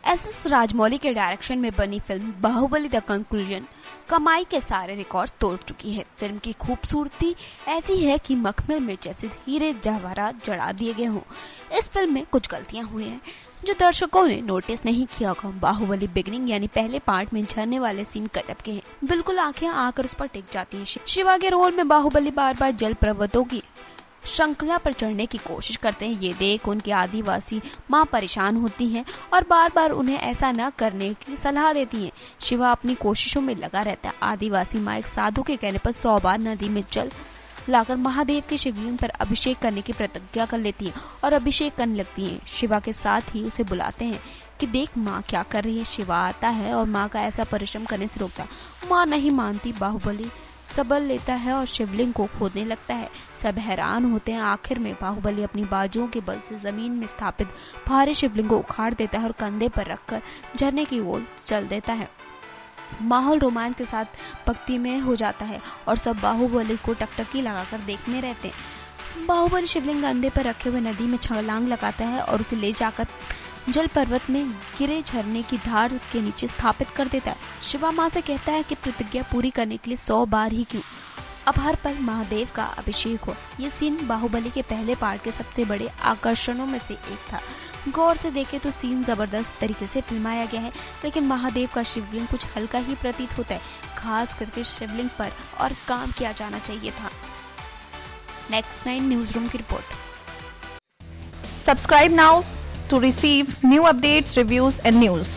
S Rajamouli के direction में बनी फिल्म बाहुबली द कंक्लूजन कमाई के सारे रिकॉर्ड्स तोड़ चुकी है। फिल्म की खूबसूरती ऐसी है कि मखमल में जैसे हीरे जवाहरात जड़ा दिए गए हों। इस फिल्म में कुछ गलतियां हुई हैं जो दर्शकों ने नोटिस नहीं किया होगा। बाहुबली बिगिनिंग यानी पहले पार्ट में झरने वाले सीन गजब के हैं, बिल्कुल आंखें आकर उस पर टिक जाती हैं। शिवा के रोल में बाहुबली बार बार जल पर्वतों की श्रृंखला पर चढ़ने की कोशिश करते हैं। ये देख उनकी आदिवासी माँ परेशान होती हैं और बार बार उन्हें ऐसा न करने की सलाह देती हैं। शिवा अपनी कोशिशों में लगा रहता है। आदिवासी माँ एक साधु के कहने पर 100 बार नदी में जल लाकर महादेव के शिवलिंग पर अभिषेक करने की प्रतिज्ञा कर लेती हैं और अभिषेक करने लगती हैं। शिवा के साथ ही उसे बुलाते हैं कि देख माँ क्या कर रही है। शिवा आता है और माँ का ऐसा परिश्रम करने से रोकता है। माँ नहीं मानती। बाहुबली सबल लेता है और शिवलिंग को खोदने लगता है। सब हैरान होते हैं। आखिर में बाहुबली अपनी बाजुओं के बल से जमीन में स्थापित भारी शिवलिंग को उखाड़ देता है और कंधे पर रखकर झरने की ओर चल देता है। माहौल रोमांच के साथ भक्तिमय हो जाता है और सब बाहुबली को टकटकी लगाकर देखने रहते हैं। बाहुबली शिवलिंग कंधे पर रखे हुए नदी में छलांग लगाता है और उसे ले जाकर जल पर्वत में गिरे झरने की धार के नीचे स्थापित कर देता है। शिवा माँ से कहता है कि प्रतिज्ञा पूरी करने के लिए 100 बार ही क्यों, अब हर पल महादेव का अभिषेक हो। ये सीन बाहुबली के पहले पार्ट के सबसे बड़े आकर्षणों में से एक था। गौर से देखें तो सीन जबरदस्त तरीके से फिल्माया गया है, लेकिन महादेव का शिवलिंग कुछ हल्का ही प्रतीत होता है। खास करके शिवलिंग पर और काम किया जाना चाहिए था। नेक्स्ट 9 न्यूज रूम की report. Subscribe now to receive new updates, reviews and news.